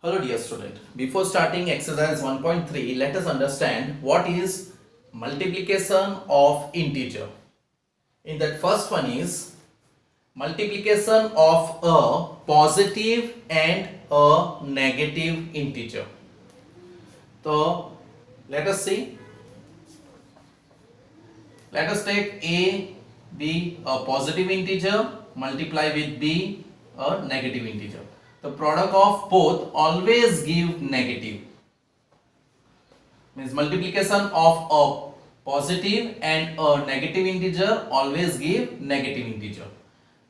Hello dear student. Before starting exercise 1.3, let us understand what is multiplication of integer. In that first one is multiplication of a positive and a negative integer. So let us see. Let us take a be a positive integer multiply with b a negative integer. The product of both always give negative. Means multiplication of a positive and a negative integer always give negative integer.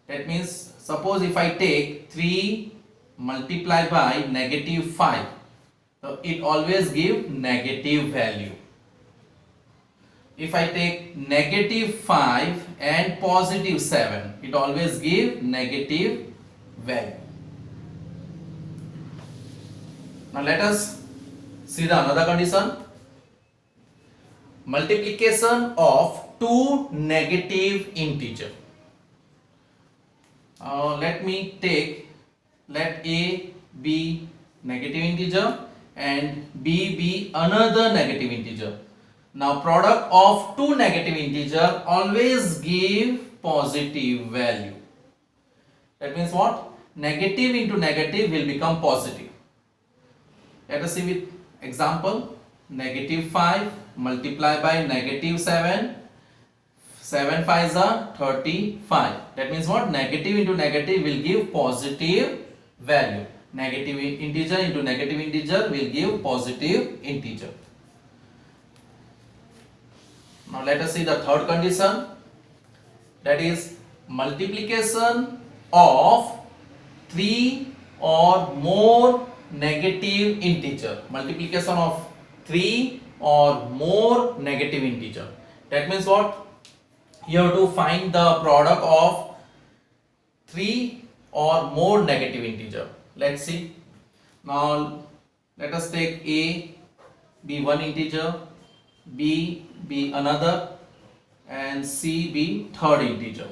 That means suppose if I take 3 multiply by negative 5, so it always give negative value. If I take negative 5 and positive 7, it always give negative value. Now let us see the another condition. Multiplication of two negative integer. Let A be negative integer and B be another negative integer. Now product of two negative integer always give positive value. That means what? Negative into negative will become positive. Let us see with example. Negative 5 multiply by negative 7. 7 5s are 35. That means what? Negative into negative will give positive value. Negative integer into negative integer will give positive integer. Now let us see the third condition. That is multiplication of 3 or more negative integer. Multiplication of 3 or more negative integer. That means what? You have to find the product of 3 or more negative integer. Let's see. Now let us take A be one integer, B be another, and C be third integer.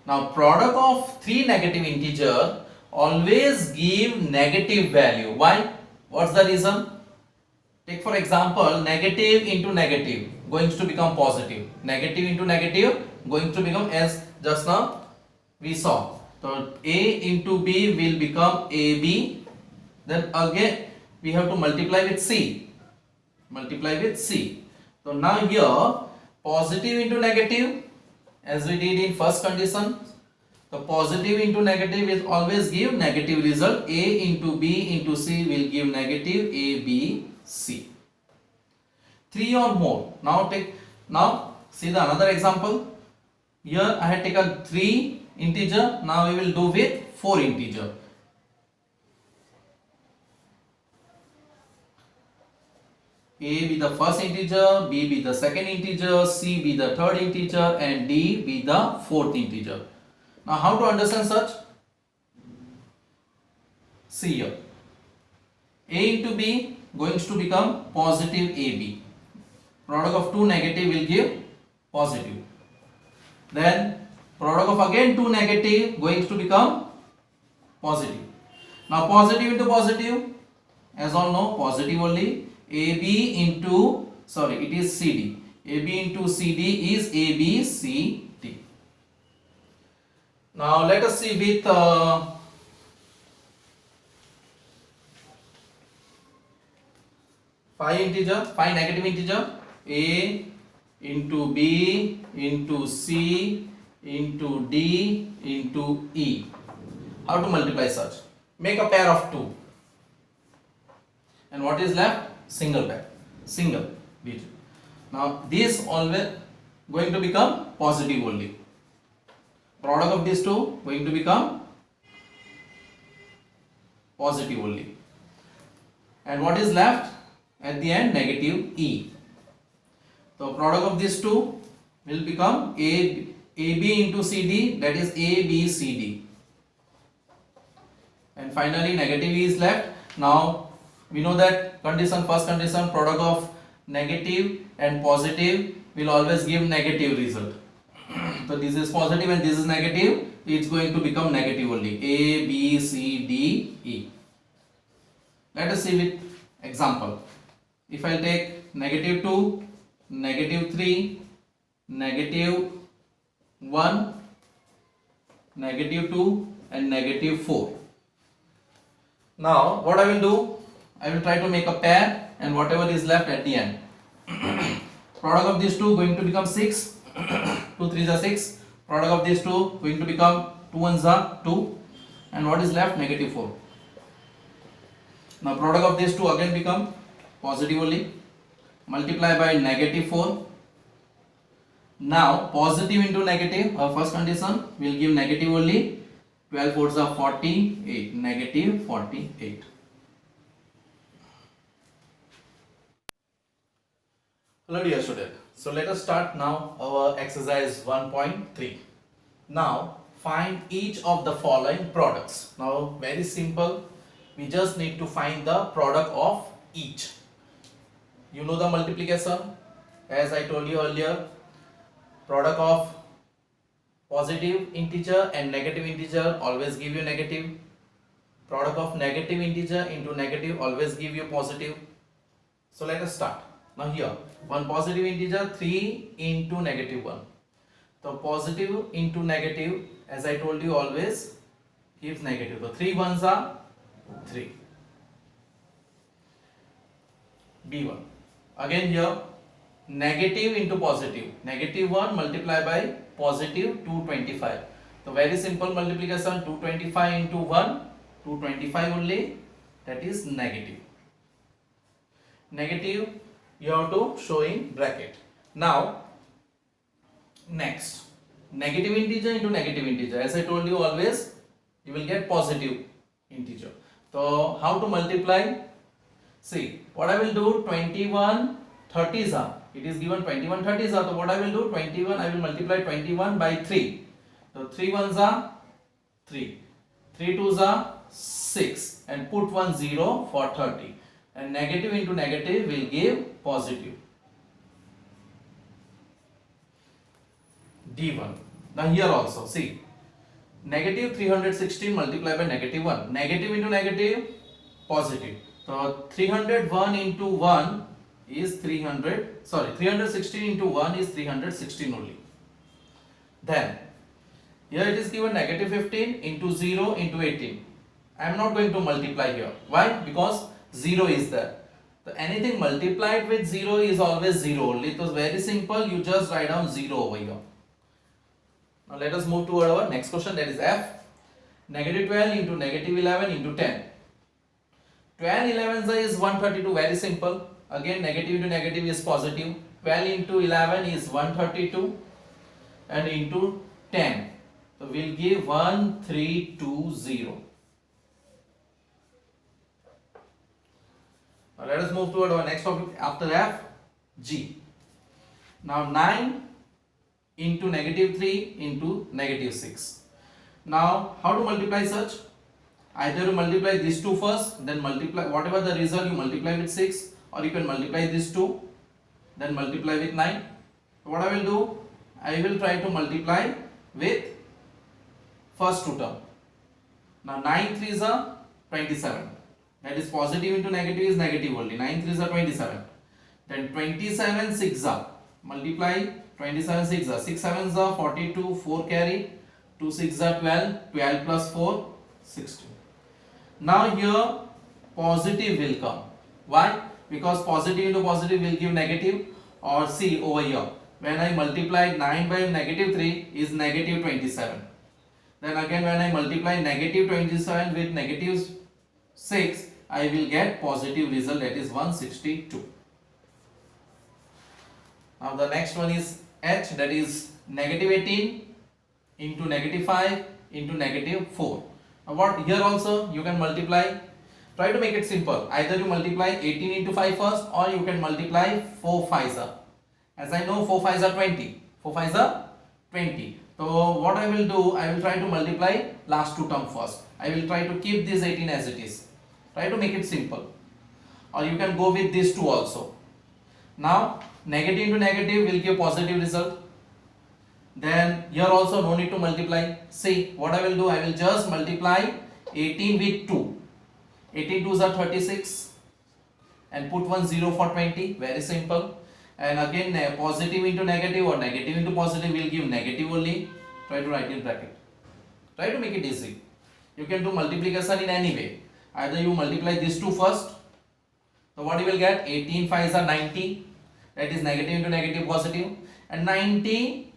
Now product of 3 negative integer always give negative value. Why? What's the reason? Take for example, negative into negative going to become positive. Negative into negative going to become, as just now we saw. So A into B will become AB. Then again we have to multiply with C. Multiply with C. So now here positive into negative, as we did in first condition. The positive into negative will always give negative result. A into B into C will give negative A, B, C. 3 or more. Now see the another example. Here I had taken 3 integer. Now we will do with 4 integer. A be the first integer, B be the second integer, C be the third integer, and D be the fourth integer. Now how to understand such? See here. A into B going to become positive AB. Product of 2 negative will give positive. Then product of again 2 negative going to become positive. Now positive into positive, as all know, positive only. AB into, it is CD. AB into CD is ABCD. Now let us see with 5 negative integer. A into B into C into D into E. How to multiply such? Make a pair of 2. And what is left? Single pair. Single bit. Now this always going to become positive only. Product of these two going to become positive only. And what is left? At the end, negative E. So product of these two will become AB into CD, that is ABCD. And finally negative E is left. Now we know that first condition, product of negative and positive will always give negative result. So this is positive and this is negative, it's going to become negative only. A, B, C, D, E. Let us see with example. If I take negative 2, negative 3, negative 1, negative 2 and negative 4. Now what I will do, I will try to make a pair and whatever is left at the end. Product of these two going to become 6, 2 3s are 6. Product of these two going to become 2 1s are 2 and what is left, negative 4. Now product of these two again become positive only, multiply by negative 4. Now positive into negative, our first condition will give negative only. 12 4s are 48, negative 48. Hello dear student, so let us start now our exercise 1.3. Now find each of the following products. Now very simple, we just need to find the product of each. You know the multiplication, as I told you earlier, product of positive integer and negative integer always give you negative. Product of negative integer into negative always give you positive. So let us start. Now here, one positive integer 3 into negative 1. So positive into negative, as I told you, always gives negative. So 3 1s are 3. B1. Again here, negative into positive. Negative 1 multiplied by positive 225. So very simple multiplication, 225 into 1, 225 only, that is negative. Negative you have to show in bracket. Now next, negative integer into negative integer, as I told you, always you will get positive integer. So how to multiply? See, what I will do, 21 30s are, it is given 21 30s are, so what I will do, 21 I will multiply 21 by 3. So 3 1s are 3, 3 2s are 6 and put 1 0 for 30. And negative into negative will give positive. D1. Now here also, see, negative 316 multiplied by negative 1. Negative into negative, positive. So 301 into 1 is 316 into 1 is 316 only. Then, here it is given negative 15 into 0 into 18. I am not going to multiply here. Why? Because 0 is there. So anything multiplied with 0 is always 0 only. It was very simple. You just write down 0 over here. Now let us move to our next question, that is F. Negative 12 into negative 11 into 10. 12 11 is 132. Very simple. Again negative into negative is positive. 12 into 11 is 132 and into 10. So we'll give 1320. Now let us move toward our next topic after F, G. Now 9 into negative 3 into negative 6. Now how to multiply such? Either you multiply these two first, then multiply whatever the result you multiply with 6, or you can multiply these two, then multiply with 9. So what I will do? I will try to multiply with first two term. Now 9 3s are 27. That is positive into negative is negative only. 9 3s are 27. Then 27 6 are, multiply 27 6 are, 6 7s are 42, 4 carry, 2 6s are 12, 12 plus 4 16. Now here positive will come. Why? Because positive into positive will give negative. Or see over here, when I multiply 9 by negative 3 is negative 27. Then again when I multiply negative 27 with negative 6, I will get positive result, that is 162. Now the next one is H, that is negative 18 into negative 5 into negative 4. Now what here also you can multiply. Try to make it simple. Either you multiply 18 into 5 first, or you can multiply 4 5s are. As I know 4 5s are 20. 4 5s are 20. So what I will do, I will try to multiply last two term first. I will try to keep this 18 as it is. Try to make it simple. Or you can go with these two also. Now negative into negative will give positive result. Then here also no need to multiply. See what I will do, I will just multiply 18 with 2. 18 twos are 36 and put one 0 for 20. Very simple. And again positive into negative or negative into positive will give negative only. Try to write in bracket. Try to make it easy. You can do multiplication in any way. Either you multiply these two first. So what you will get? 18 5s are 90. That is negative into negative positive. And 90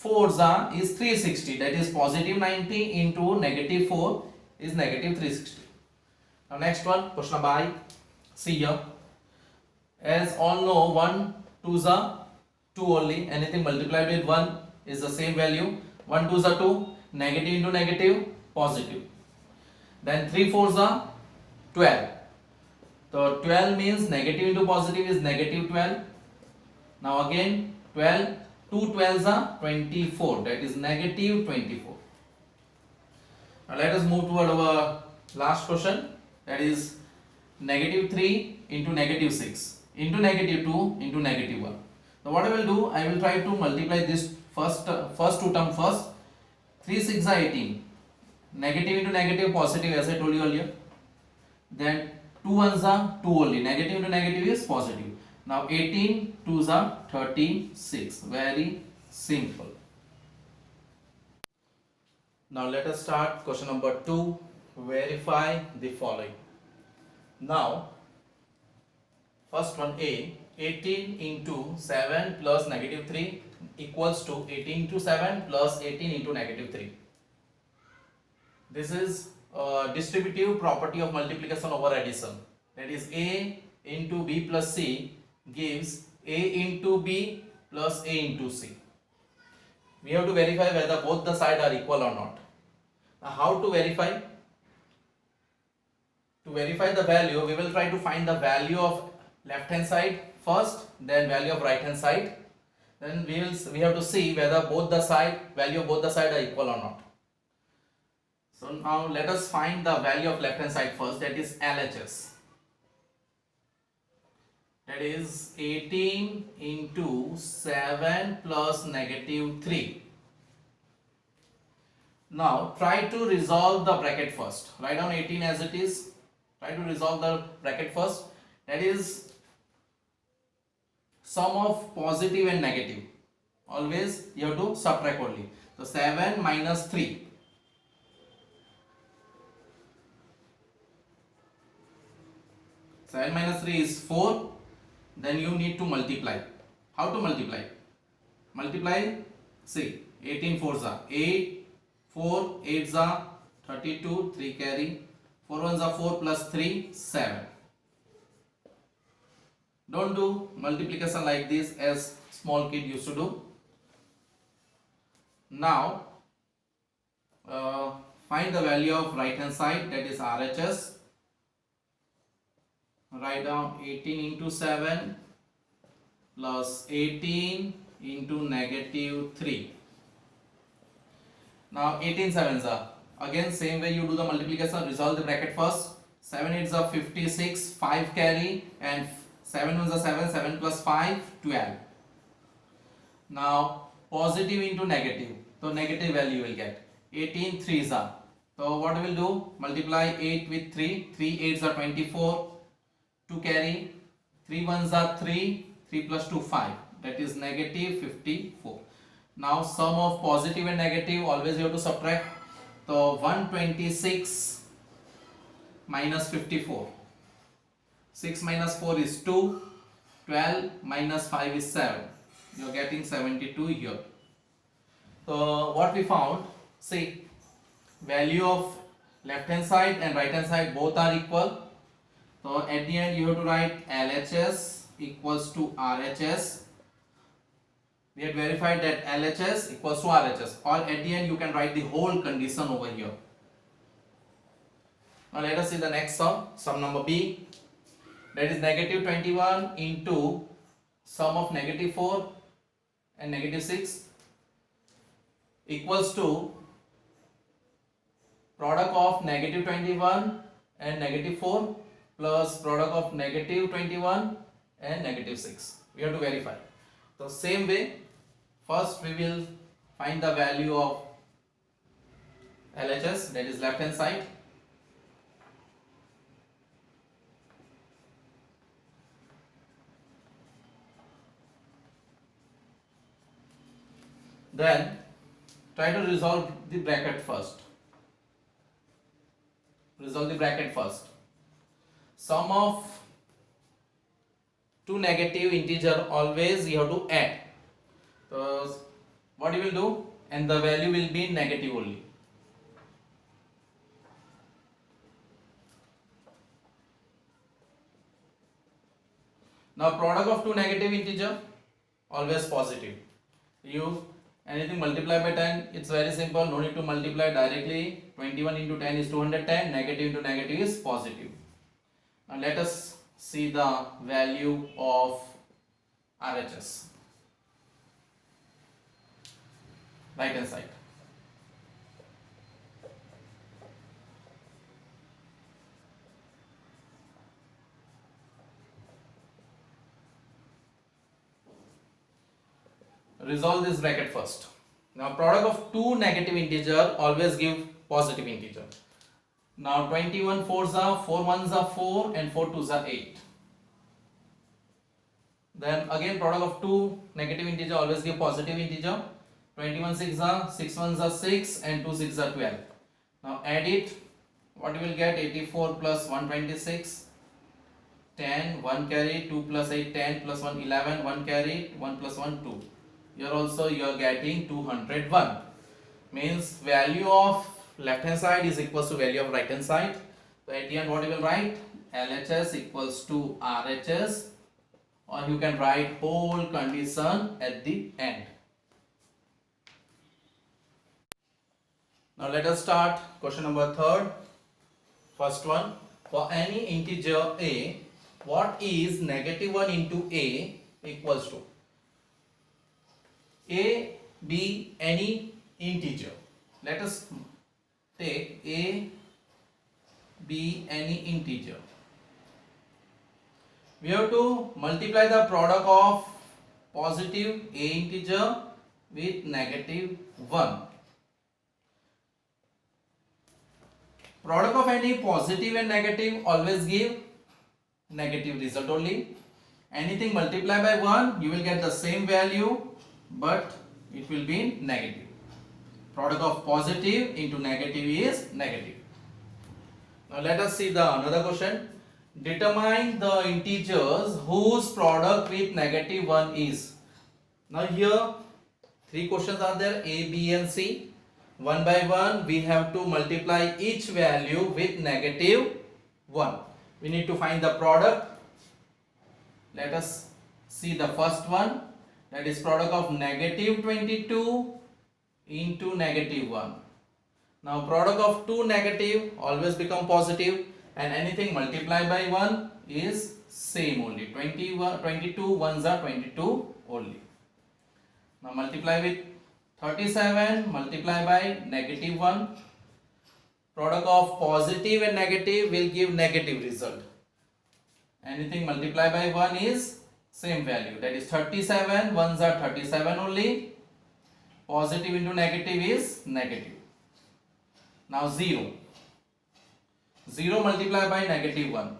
4s are is 360. That is positive 90 into negative 4 is negative 360. Now next one, question number I. See here. As all know, 1 2s are 2 only. Anything multiplied with 1 is the same value. 1 2s are 2. Negative into negative, positive. Then 3 4s are 12. So 12 means negative into positive is negative 12. Now again 12, 2 12s are 24. That is negative 24. Now let us move toward our last question. That is negative 3 into negative 6 into negative 2 into negative 1. Now what I will do, I will try to multiply this first two term first. 3 6 are 18. Negative into negative, positive as I told you earlier. Then 2 1s are 2 only. Negative into negative is positive. Now 18 2s are 36. Very simple. Now let us start question number 2. Verify the following. Now first one A, 18 into 7 plus negative 3 equals to 18 into 7 plus 18 into negative 3. This is a distributive property of multiplication over addition. That is A into B plus C gives A into B plus A into C. We have to verify whether both the sides are equal or not. Now how to verify? To verify the value, we will try to find the value of left hand side first, then value of right hand side. Then we have to see whether both the value of both the side are equal or not. So now let us find the value of left hand side first, that is LHS. That is 18 into 7 plus negative 3. Now try to resolve the bracket first. Write down 18 as it is. Try to resolve the bracket first. That is sum of positive and negative. Always you have to subtract only. So 7 minus 3. 7 minus 3 is 4. Then you need to multiply. How to multiply? Multiply, see, 18 4s are 8, 4 8s are 32, 3 carry, 4 1s are 4 plus 3, 7. Don't do multiplication like this as small kid used to do. Now find the value of right hand side, that is RHS. Write down 18 into 7 plus 18 into negative 3. Now 18 7s are, again same way you do the multiplication, resolve the bracket first. 7 8s are 56, 5 carry, and 7 1s are 7, 7 plus 5, 12. Now positive into negative, so negative value you will get. 18 3s are, so what we will do, multiply 8 with 3, 3 8s are 24, 2 carry, 3 1s are 3, 3 plus 2 5, that is negative 54. Now sum of positive and negative, always you have to subtract. So 126 minus 54, 6 minus 4 is 2, 12 minus 5 is 7, you are getting 72 here. So what we found, see, value of left hand side and right hand side both are equal. So at the end you have to write LHS equals to RHS. We had verified that LHS equals to RHS, or at the end you can write the whole condition over here. Now let us see the next sum, sum number B. That is negative 21 into sum of negative 4 and negative 6 equals to product of negative 21 and negative 4 plus product of negative 21 and negative 6. We have to verify. So same way, first we will find the value of LHS, that is left hand side. Then try to resolve the bracket first. Resolve the bracket first. Sum of two negative integer always you have to add. So what you will do, and the value will be negative only. Now product of two negative integer always positive. You anything multiply by 10, it's very simple, no need to multiply directly. 21 into 10 is 210, negative into negative is positive. Now let us see the value of RHS. Right hand side. Resolve this bracket first. Now product of two negative integer always give positive integer. Now 21 4s are 4 1s are 4 and 4 2s are 8. Then again product of two negative integer always give positive integer. 21 6 are 6 1s are 6 and 2 6 are 12. Now add it. What you will get? 84 plus 126, 10, 1 carry, 2 plus 8, 10 plus 1 11, 1 carry, 1 plus 1 2. Here also you are getting 201. Means value of left hand side is equals to value of right hand side. So at the end what you will write? LHS equals to RHS, or you can write whole condition at the end. Now let us start question number 3rd. First one, for any integer a, what is negative 1 into a equals to? A be any integer. Let us take a be any integer. We have to multiply the product of positive a integer with negative 1. Product of any positive and negative always give negative result only. Anything multiplied by 1, you will get the same value, but it will be negative. Product of positive into negative is negative. Now let us see the another question. Determine the integers whose product with negative 1 is. Now here 3 questions are there, A, B and C. One by one we have to multiply each value with negative 1. We need to find the product. Let us see the first one, that is product of negative 22 into negative 1. Now product of two negative always become positive, and anything multiplied by 1 is same only. 22 ones are 22 only. Now multiply with 37, multiply by negative 1. Product of positive and negative will give negative result. Anything multiplied by 1 is same value, that is 37, ones are 37 only. Positive into negative is negative. Now 0. 0 multiplied by negative 1.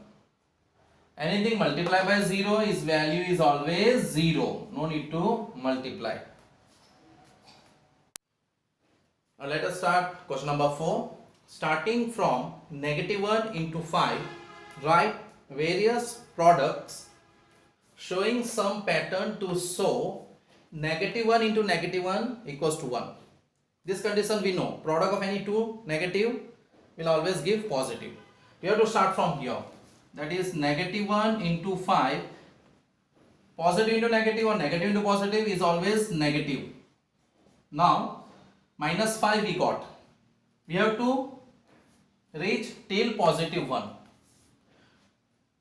Anything multiplied by 0 is value is always 0. No need to multiply. Now let us start question number 4. Starting from negative 1 into 5, write various products showing some pattern to show negative 1 into negative 1 equals to 1. This condition we know. Product of any two negative will always give positive. We have to start from here. That is negative 1 into 5. Positive into negative or negative into positive is always negative. Now minus 5 we got. We have to reach till positive 1.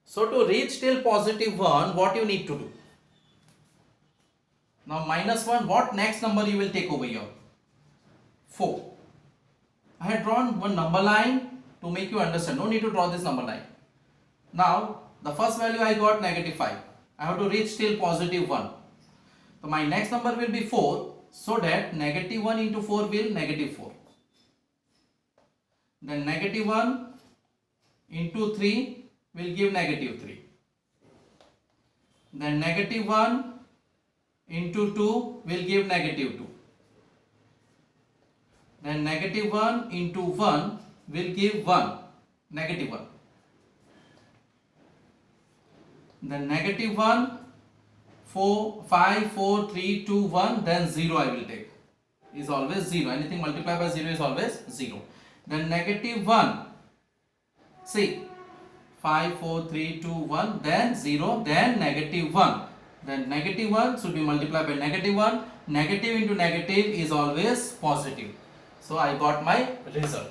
So to reach till positive 1, what you need to do? Now minus 1, what next number you will take over here? 4. I had drawn one number line to make you understand. No need to draw this number line. Now the first value I got negative 5. I have to reach till positive 1. So my next number will be 4. So that negative 1 into 4 will negative 4. Then negative 1 into 3 will give negative 3. Then negative 1 into 2 will give negative 2. then negative 1 into 1 will give 1, negative 1. Then negative 1, 4, 5, 4, 3, 2, 1, then 0 I will take. Is always 0. Anything multiplied by 0 is always 0. Then negative 1. See, 5, 4, 3, 2, 1, then 0, then negative 1. Then negative 1 should be multiplied by negative 1. Negative into negative is always positive. So I got my result.